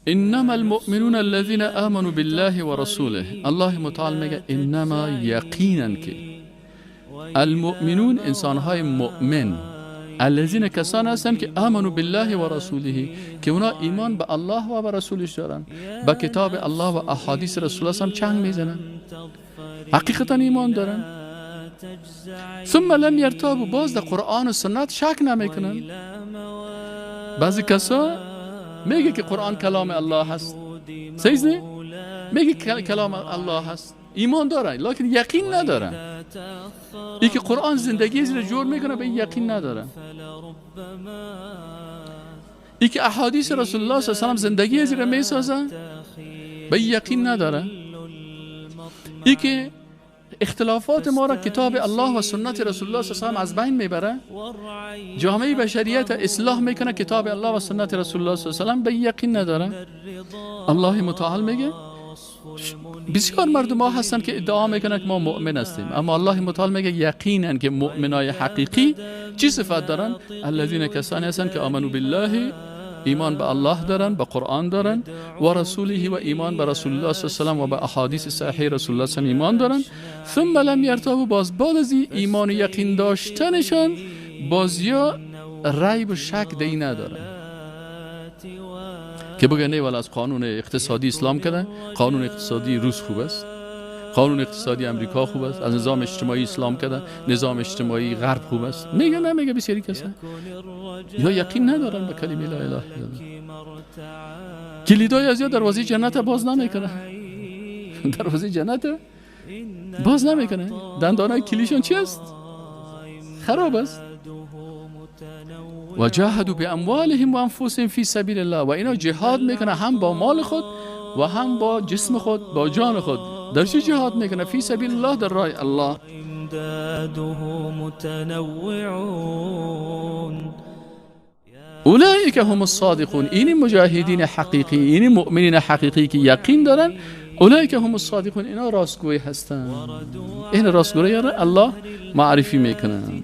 انما المؤمنون الذين آمنوا بالله و رسوله. الله متعال میگه انما، یقینا که المؤمنون انسانهای مؤمن، الذین کسان هستن که آمنوا بالله و رسوله، که اونا ایمان به الله و به رسولش دارن، به کتاب الله و احادیث رسول الله هم چنگ میزنن، حقیقتا ایمان دارن. ثم لم یرتابوا، باز در قرآن و سنت شک نمیکنن. بعضی کسا میگه که قرآن کلام الله هست، صحیح نه؟ میگه کلام الله هست، ایمان داره لیکن یقین نداره. ای که قرآن زندگی زیر جور میکنه به یقین نداره. ای که احادیث رسول الله صلی الله علیه و سلم زندگی زیر میسازه به یقین نداره. ای که اختلافات ما را کتاب الله و سنت رسول الله صلی الله علیه و سلم از بین میبره، جامعه بشریت اصلاح میکنه کتاب الله و سنت رسول الله صلی الله علیه و سلم، به یقین نداره. الله متعال میگه بسیار مردم ها هستن که ادعا میکنن که ما مؤمن هستیم، اما الله متعال میگه یقینا که مؤمنای حقیقی چی صفت دارن؟ الذین کسانی هستن که آمنوا بالله، ایمان به الله دارن، به قرآن دارن، و رسوله و ایمان به رسول الله صلی الله علیه و سلم و به احادیث صحیح رسول الله صلی الله علیه و ایمان دارن. ثم لم یرتابوا، باز بعد از ایمان و یقین داشتنشان بازیا ریب و شک دی ندارن که بگه نه ولی از قانون اقتصادی اسلام کده، قانون اقتصادی روس خوب است، قانون اقتصادی امریکا خوب است، از نظام اجتماعی اسلام کده، نظام اجتماعی غرب خوب است. میگه نمیگه بسیاری کسا یا یقین ندارن به کلمه لا اله الا الله. کلیدای از یا دروازه جنت باز نمیکنه، دروازه جنت باز نمیکنه. دندانای کلیشون چی است؟ خراب است. و جاهدوا باموالهم و انفسهم فی سبیل الله، و اینا جهاد میکنه هم با مال خود و هم با جسم خود، با جان خود. در چی جهاد میکنه؟ فی سبیل الله، در راه الله. اولئک هم الصادقون، این مجاهدین حقیقی، این مؤمنین حقیقی که یقین دارن، اولئک هم الصادقون، اینا راستگوی هستن. این راستگوی الله معرفی میکنن.